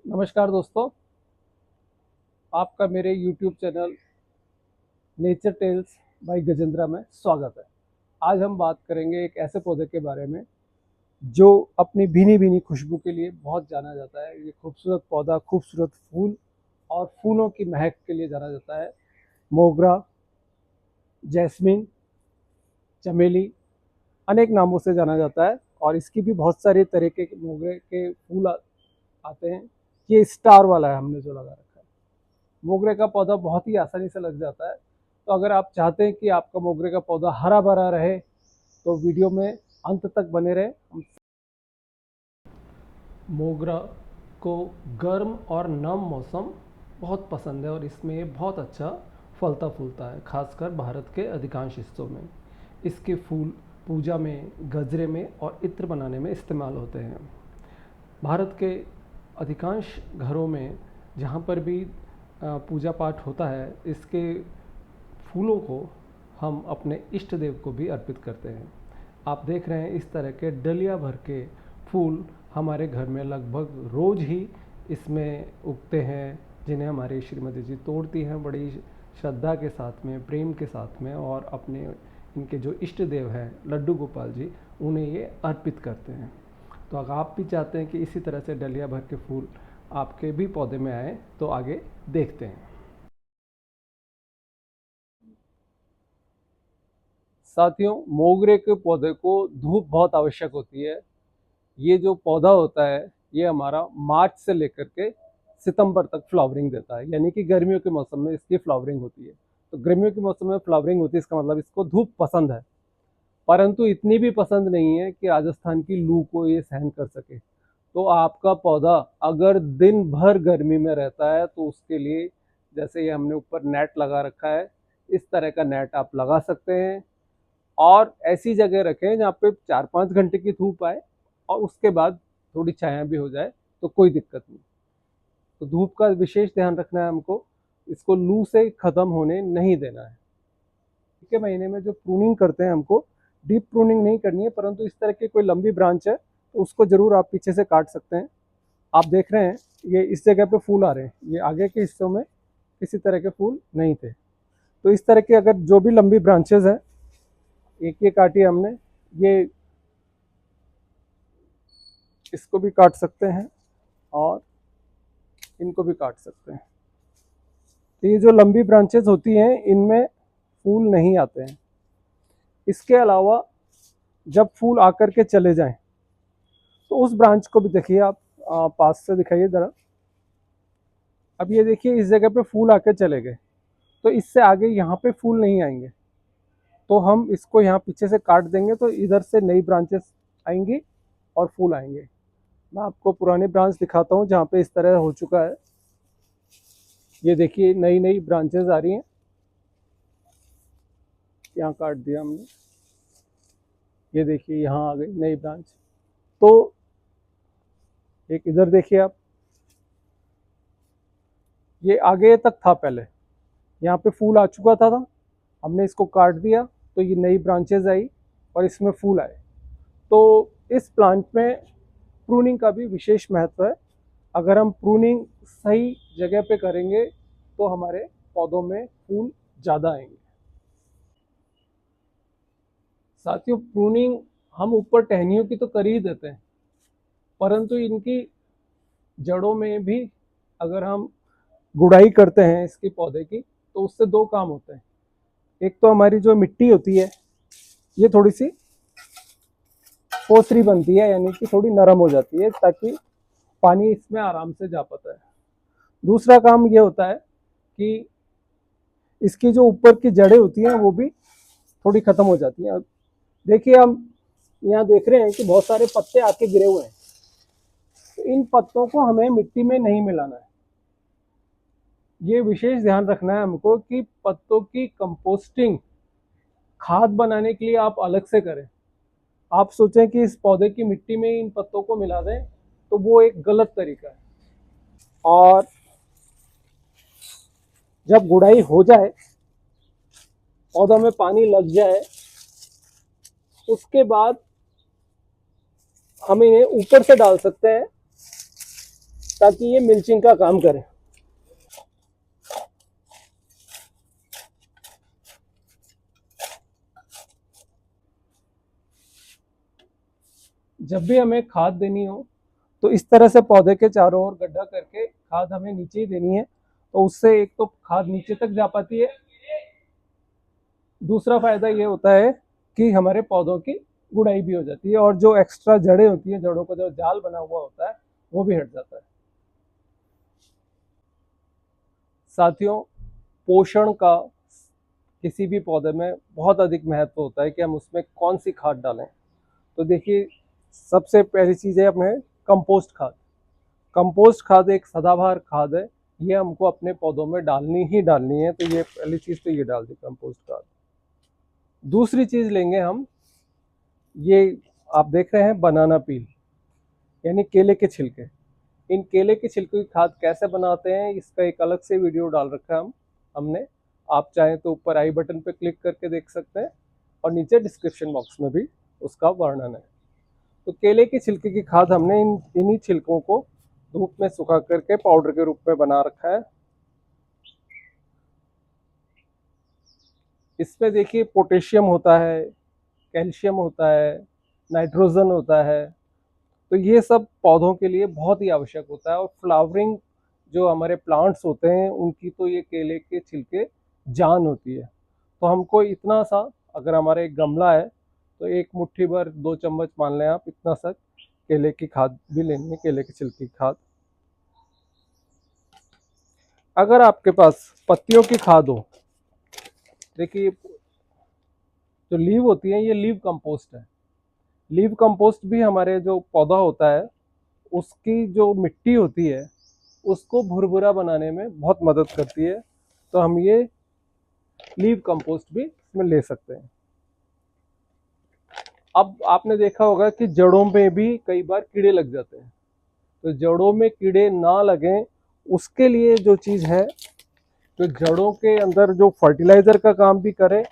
नमस्कार दोस्तों, आपका मेरे YouTube channel Nature Tales by Gajendra में स्वागत है। आज हम बात करेंगे एक ऐसे पौधे के बारे में जो अपनी भीनी भीनी खुशबू के लिए बहुत जाना जाता है। ये खूबसूरत पौधा, खूबसूरत फूल और फूलों की महक के लिए जाना जाता है। मोगरा, जैस्मिन, चमेली अनेक नामों से जाना जाता है और इसकी भी बहुत सारे तरह के मोगरे के फूल आते हैं। ये स्टार वाला है हमने जो लगा रखा है। मोगरे का पौधा बहुत ही आसानी से लग जाता है। तो अगर आप चाहते हैं कि आपका मोगरे का पौधा हरा भरा रहे तो वीडियो में अंत तक बने रहे। मोगरा को गर्म और नम मौसम बहुत पसंद है और इसमें ये बहुत अच्छा फलता फूलता है, खासकर भारत के अधिकांश हिस्सों में। इसके फूल पूजा में, गजरे में और इत्र बनाने में इस्तेमाल होते हैं। भारत के अधिकांश घरों में जहाँ पर भी पूजा पाठ होता है, इसके फूलों को हम अपने इष्ट देव को भी अर्पित करते हैं। आप देख रहे हैं इस तरह के डलिया भर के फूल हमारे घर में लगभग रोज़ ही इसमें उगते हैं, जिन्हें हमारी श्रीमती जी तोड़ती हैं बड़ी श्रद्धा के साथ में, प्रेम के साथ में, और अपने इनके जो इष्ट देव हैं लड्डू गोपाल जी, उन्हें ये अर्पित करते हैं। तो अगर आप भी चाहते हैं कि इसी तरह से डलिया भर के फूल आपके भी पौधे में आए तो आगे देखते हैं। साथियों, मोगरे के पौधे को धूप बहुत आवश्यक होती है। ये जो पौधा होता है ये हमारा मार्च से लेकर के सितंबर तक फ्लावरिंग देता है, यानी कि गर्मियों के मौसम में इसकी फ्लावरिंग होती है। तो गर्मियों के मौसम में फ्लावरिंग होती है, इसका मतलब इसको धूप पसंद है, परंतु इतनी भी पसंद नहीं है कि राजस्थान की लू को ये सहन कर सके। तो आपका पौधा अगर दिन भर गर्मी में रहता है तो उसके लिए, जैसे ये हमने ऊपर नेट लगा रखा है, इस तरह का नेट आप लगा सकते हैं और ऐसी जगह रखें जहाँ पे 4-5 घंटे की धूप आए और उसके बाद थोड़ी छाया भी हो जाए तो कोई दिक्कत नहीं। तो धूप का विशेष ध्यान रखना है हमको, इसको लू से ख़त्म होने नहीं देना है। के महीने में जो प्रूनिंग करते हैं, हमको डीप प्रूनिंग नहीं करनी है, परंतु इस तरह की कोई लंबी ब्रांच है तो उसको ज़रूर आप पीछे से काट सकते हैं। आप देख रहे हैं ये इस जगह पे फूल आ रहे हैं, ये आगे के हिस्सों में किसी तरह के फूल नहीं थे। तो इस तरह के अगर जो भी लंबी ब्रांचेज हैं, एक ये काटी हमने, ये इसको भी काट सकते हैं और इनको भी काट सकते हैं। तो ये जो लंबी ब्रांचेज होती हैं इनमें फूल नहीं आते हैं। इसके अलावा जब फूल आकर के चले जाएं तो उस ब्रांच को भी देखिए आप, पास से दिखाइए ज़रा। अब ये देखिए इस जगह पे फूल आके चले गए, तो इससे आगे यहाँ पे फूल नहीं आएंगे। तो हम इसको यहाँ पीछे से काट देंगे तो इधर से नई ब्रांचेस आएंगी और फूल आएंगे। मैं आपको पुरानी ब्रांच दिखाता हूँ जहाँ पे इस तरह हो चुका है। ये देखिए नई नई ब्रांचेस आ रही हैं, यहाँ काट दिया हमने, ये देखिए यहाँ आ गई नई ब्रांच। तो एक इधर देखिए आप, ये आगे तक था पहले, यहाँ पे फूल आ चुका था, हमने इसको काट दिया तो ये नई ब्रांचेज आई और इसमें फूल आए। तो इस प्लांट में प्रूनिंग का भी विशेष महत्व है। अगर हम प्रूनिंग सही जगह पे करेंगे तो हमारे पौधों में फूल ज़्यादा आएंगे। साथियों, प्रूनिंग हम ऊपर टहनियों की तो कर ही देते हैं, परंतु इनकी जड़ों में भी अगर हम गुड़ाई करते हैं इसके पौधे की तो उससे दो काम होते हैं। एक तो हमारी जो मिट्टी होती है ये थोड़ी सी पोसरी बनती है, यानी कि थोड़ी नरम हो जाती है ताकि पानी इसमें आराम से जा पाता है। दूसरा काम ये होता है कि इसकी जो ऊपर की जड़ें होती हैं वो भी थोड़ी ख़त्म हो जाती हैं। देखिए हम यहाँ देख रहे हैं कि बहुत सारे पत्ते आके गिरे हुए हैं, तो इन पत्तों को हमें मिट्टी में नहीं मिलाना है। ये विशेष ध्यान रखना है हमको कि पत्तों की कंपोस्टिंग खाद बनाने के लिए आप अलग से करें। आप सोचें कि इस पौधे की मिट्टी में इन पत्तों को मिला दें तो वो एक गलत तरीका है। और जब गुड़ाई हो जाए, पौधों में पानी लग जाए, उसके बाद हम इन्हें ऊपर से डाल सकते हैं ताकि ये मिल्चिंग का काम करे। जब भी हमें खाद देनी हो तो इस तरह से पौधे के चारों ओर गड्ढा करके खाद हमें नीचे ही देनी है, तो उससे एक तो खाद नीचे तक जा पाती है, दूसरा फायदा ये होता है कि हमारे पौधों की गुड़ाई भी हो जाती है और जो एक्स्ट्रा जड़ें होती हैं, जड़ों का जो जाल बना हुआ होता है वो भी हट जाता है। साथियों, पोषण का किसी भी पौधे में बहुत अधिक महत्व होता है कि हम उसमें कौन सी खाद डालें। तो देखिए, सबसे पहली चीज़ है अपने कंपोस्ट खाद। कंपोस्ट खाद एक सदाबहार खाद है, ये हमको अपने पौधों में डालनी ही डालनी है। तो ये पहली चीज़ तो ये डाल दी कंपोस्ट खाद। दूसरी चीज़ लेंगे हम, ये आप देख रहे हैं बनाना पील यानी केले के छिलके। इन केले के छिलके की खाद कैसे बनाते हैं इसका एक अलग से वीडियो डाल रखा है हमने। आप चाहें तो ऊपर आई बटन पे क्लिक करके देख सकते हैं और नीचे डिस्क्रिप्शन बॉक्स में भी उसका वर्णन है। तो केले के छिलके की खाद हमने इन्हीं छिलकों को धूप में सुखा करके पाउडर के रूप में बना रखा है। इसमें देखिए पोटेशियम होता है, कैल्शियम होता है, नाइट्रोजन होता है। तो ये सब पौधों के लिए बहुत ही आवश्यक होता है। और फ्लावरिंग जो हमारे प्लांट्स होते हैं उनकी तो ये केले के छिलके जान होती है। तो हमको इतना सा, अगर हमारा एक गमला है तो एक मुट्ठी भर 2 चम्मच मान लें आप, इतना सा केले की खाद भी लेनी है, केले के छिलके की खाद। अगर आपके पास पत्तियों की खाद हो, देखिए जो लीव होती है ये लीव कंपोस्ट है। लीव कंपोस्ट भी हमारे जो पौधा होता है उसकी जो मिट्टी होती है उसको भुरभुरा बनाने में बहुत मदद करती है। तो हम ये लीव कंपोस्ट भी इसमें ले सकते हैं। अब आपने देखा होगा कि जड़ों में भी कई बार कीड़े लग जाते हैं। तो जड़ों में कीड़े ना लगें उसके लिए जो चीज़ है, तो जड़ों के अंदर जो फर्टिलाइजर का काम भी करे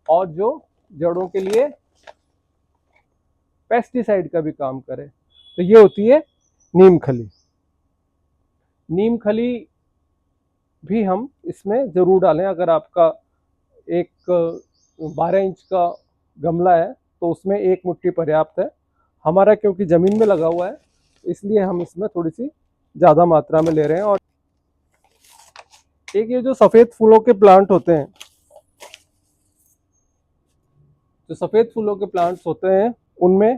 और जो जड़ों के लिए पेस्टिसाइड का भी काम करे, तो ये होती है नीम खली। नीम खली भी हम इसमें ज़रूर डालें। अगर आपका एक 12 इंच का गमला है तो उसमें एक मुट्ठी पर्याप्त है। हमारा क्योंकि ज़मीन में लगा हुआ है इसलिए हम इसमें थोड़ी सी ज़्यादा मात्रा में ले रहे हैं। और एक ये जो सफ़ेद फूलों के प्लांट होते हैं, जो सफ़ेद फूलों के प्लांट्स होते हैं उनमें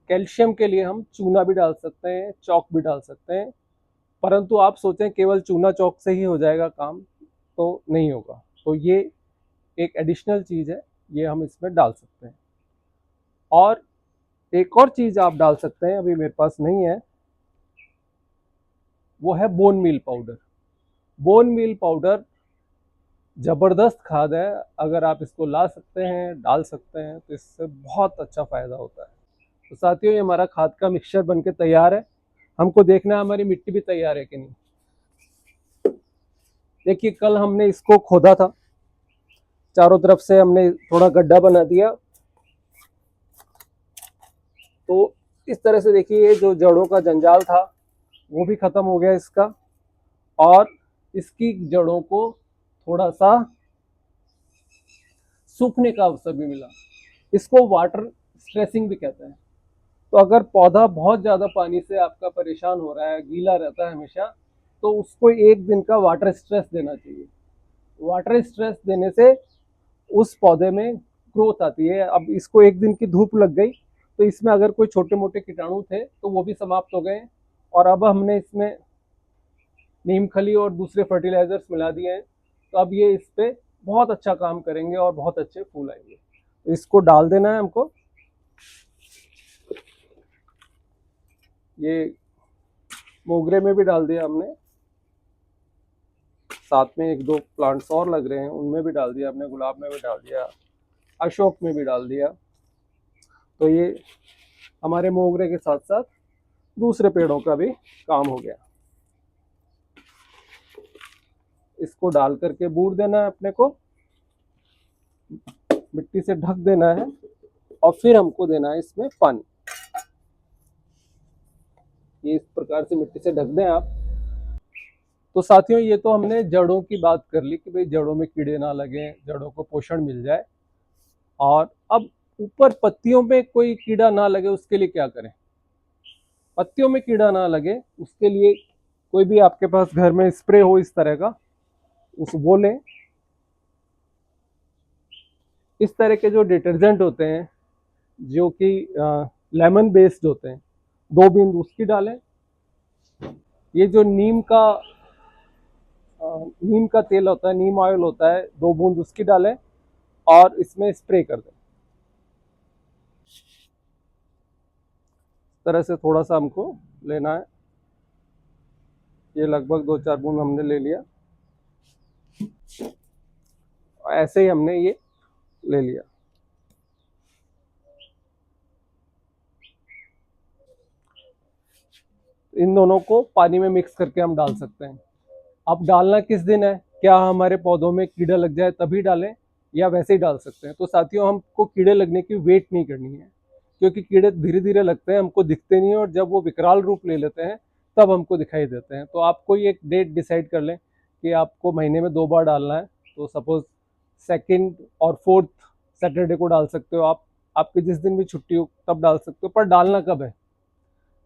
कैल्शियम के लिए हम चूना भी डाल सकते हैं, चौक भी डाल सकते हैं। परंतु आप सोचें केवल चूना चौक से ही हो जाएगा काम, तो नहीं होगा। तो ये एक एडिशनल चीज़ है, ये हम इसमें डाल सकते हैं। और एक और चीज़ आप डाल सकते हैं, अभी मेरे पास नहीं है, वो है bone meal powder. Bone meal powder ज़बरदस्त खाद है। अगर आप इसको ला सकते हैं, डाल सकते हैं, तो इससे बहुत अच्छा फ़ायदा होता है। तो साथियों, ये हमारा खाद का मिक्सचर बनके तैयार है। हमको देखना है हमारी मिट्टी भी तैयार है कि नहीं। देखिए, कल हमने इसको खोदा था, चारों तरफ से हमने थोड़ा गड्ढा बना दिया। तो इस तरह से देखिए जो जड़ों का जंजाल था वो भी खत्म हो गया इसका, और इसकी जड़ों को थोड़ा सा सूखने का अवसर भी मिला। इसको वाटर स्ट्रेसिंग भी कहते हैं। तो अगर पौधा बहुत ज़्यादा पानी से आपका परेशान हो रहा है, गीला रहता है हमेशा, तो उसको एक दिन का वाटर स्ट्रेस देना चाहिए। वाटर स्ट्रेस देने से उस पौधे में ग्रोथ आती है। अब इसको एक दिन की धूप लग गई तो इसमें अगर कोई छोटे मोटे कीटाणु थे तो वो भी समाप्त हो गए, और अब हमने इसमें नीम खली और दूसरे फर्टिलाइजर्स मिला दिए हैं, तो अब ये इस पे बहुत अच्छा काम करेंगे और बहुत अच्छे फूल आएंगे। तो इसको डाल देना है हमको। ये मोगरे में भी डाल दिया हमने, साथ में एक दो प्लांट्स और लग रहे हैं उनमें भी डाल दिया हमने, गुलाब में भी डाल दिया, अशोक में भी डाल दिया। तो ये हमारे मोगरे के साथ साथ दूसरे पेड़ों का भी काम हो गया। इसको डाल करके बूर देना है अपने को, मिट्टी से ढक देना है, और फिर हमको देना है इसमें पानी। ये इस प्रकार से मिट्टी से ढक दें आप। तो साथियों, ये तो हमने जड़ों की बात कर ली कि भाई जड़ों में कीड़े ना लगें, जड़ों को पोषण मिल जाए। और अब ऊपर पत्तियों में कोई कीड़ा ना लगे उसके लिए क्या करें? पत्तियों में कीड़ा ना लगे उसके लिए कोई भी आपके पास घर में स्प्रे हो इस तरह का, उस वो लें। इस तरह के जो डिटर्जेंट होते हैं जो कि लेमन बेस्ड होते हैं, 2 बूंद उसकी डालें। ये जो नीम का तेल होता है, नीम ऑयल होता है, 2 बूंद उसकी डालें और इसमें स्प्रे कर दें। इस तरह से थोड़ा सा हमको लेना है। ये लगभग 2-4 बूंद हमने ले लिया। ऐसे ही हमने ये ले लिया। इन दोनों को पानी में मिक्स करके हम डाल सकते हैं। अब डालना किस दिन है, क्या हमारे पौधों में कीड़ा लग जाए तभी डालें या वैसे ही डाल सकते हैं? तो साथियों, हमको कीड़े लगने की वेट नहीं करनी है, क्योंकि कीड़े धीरे धीरे लगते हैं, हमको दिखते नहीं है, और जब वो विकराल रूप ले लेते हैं तब हमको दिखाई देते हैं। तो आप कोई एक डेट डिसाइड कर लें कि आपको महीने में 2 बार डालना है। तो सपोज 2nd और 4th सैटरडे को डाल सकते हो आप, आपके जिस दिन भी छुट्टी हो तब डाल सकते हो। पर डालना कब है?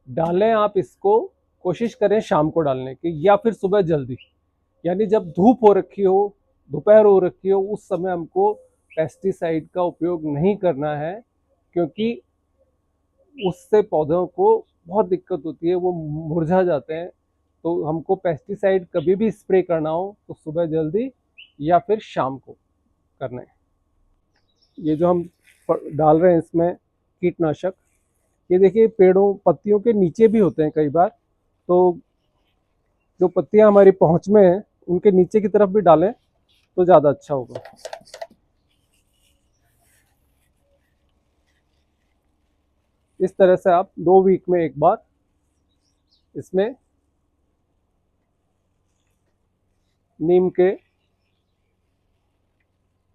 डालें आप इसको, कोशिश करें शाम को डालने की या फिर सुबह जल्दी, यानी जब धूप हो रखी हो, दोपहर हो रखी हो, उस समय हमको पेस्टिसाइड का उपयोग नहीं करना है, क्योंकि उससे पौधों को बहुत दिक्कत होती है, वो मुरझा जाते हैं। तो हमको पेस्टिसाइड कभी भी स्प्रे करना हो तो सुबह जल्दी या फिर शाम को करना है। ये जो हम डाल रहे हैं इसमें कीटनाशक, ये देखिए पेड़ों पत्तियों के नीचे भी होते हैं कई बार, तो जो पत्तियां हमारी पहुंच में हैं उनके नीचे की तरफ भी डालें तो ज़्यादा अच्छा होगा। इस तरह से आप 2 वीक में एक बार इसमें नीम के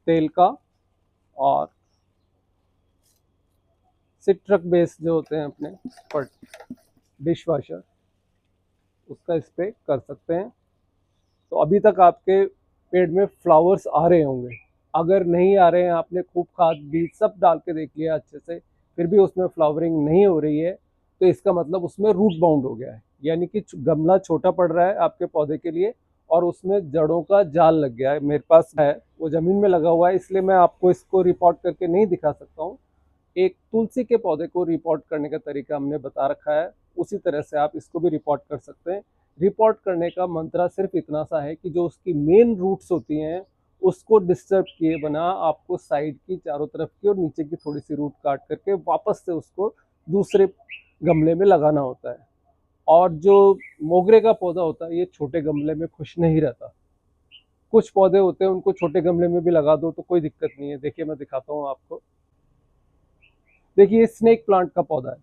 तेल का और सिट्रक बेस जो होते हैं अपने डिश वॉशर, उसका स्प्रे कर सकते हैं। तो अभी तक आपके पेड़ में फ्लावर्स आ रहे होंगे। अगर नहीं आ रहे हैं, आपने खूब खाद बीज सब डाल के देख लिया अच्छे से, फिर भी उसमें फ्लावरिंग नहीं हो रही है, तो इसका मतलब उसमें रूट बाउंड हो गया है, यानी कि गमला छोटा पड़ रहा है आपके पौधे के लिए और उसमें जड़ों का जाल लग गया है। मेरे पास है, वो ज़मीन में लगा हुआ है, इसलिए मैं आपको इसको रिपोर्ट करके नहीं दिखा सकता हूँ। एक तुलसी के पौधे को रिपोर्ट करने का तरीका हमने बता रखा है, उसी तरह से आप इसको भी रिपोर्ट कर सकते हैं। रिपोर्ट करने का मंत्र सिर्फ इतना सा है कि जो उसकी मेन रूट्स होती हैं उसको डिस्टर्ब किए बिना आपको साइड की चारों तरफ की और नीचे की थोड़ी सी रूट काट करके वापस से उसको दूसरे गमले में लगाना होता है। और जो मोगरे का पौधा होता है ये छोटे गमले में खुश नहीं रहता। कुछ पौधे होते हैं उनको छोटे गमले में भी लगा दो तो कोई दिक्कत नहीं है। देखिए मैं दिखाता हूँ आपको। देखिए ये स्नेक प्लांट का पौधा है,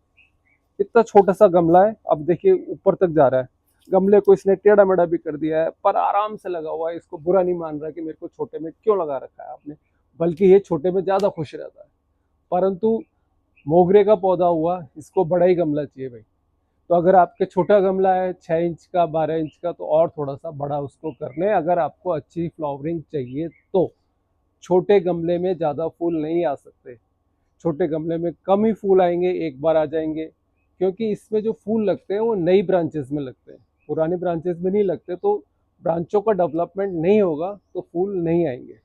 इतना छोटा सा गमला है, अब देखिए ऊपर तक जा रहा है। गमले को इसने टेढ़ा मेढ़ा भी कर दिया है पर आराम से लगा हुआ है। इसको बुरा नहीं मान रहा कि मेरे को छोटे में क्यों लगा रखा है आपने, बल्कि ये छोटे में ज्यादा खुश रहता है। परंतु मोगरे का पौधा हुआ, इसको बड़ा ही गमला चाहिए भाई। तो अगर आपके छोटा गमला है 6 इंच का 12 इंच का, तो और थोड़ा सा बड़ा उसको कर लें अगर आपको अच्छी फ्लावरिंग चाहिए तो। छोटे गमले में ज़्यादा फूल नहीं आ सकते, छोटे गमले में कम ही फूल आएंगे, एक बार आ जाएंगे, क्योंकि इसमें जो फूल लगते हैं वो नई ब्रांचेस में लगते हैं, पुरानी ब्रांचेस में नहीं लगते। तो ब्रांचों का डेवलपमेंट नहीं होगा तो फूल नहीं आएंगे।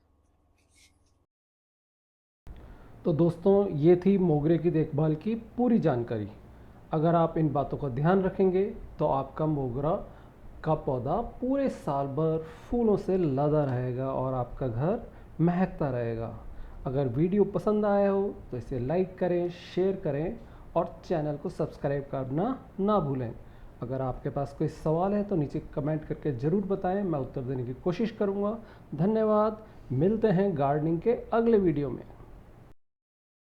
तो दोस्तों, ये थी मोगरे की देखभाल की पूरी जानकारी। अगर आप इन बातों का ध्यान रखेंगे तो आपका मोगरा का पौधा पूरे साल भर फूलों से लदा रहेगा और आपका घर महकता रहेगा। अगर वीडियो पसंद आया हो तो इसे लाइक करें, शेयर करें और चैनल को सब्सक्राइब करना ना भूलें। अगर आपके पास कोई सवाल है तो नीचे कमेंट करके ज़रूर बताएं, मैं उत्तर देने की कोशिश करूँगा। धन्यवाद। मिलते हैं गार्डनिंग के अगले वीडियो में।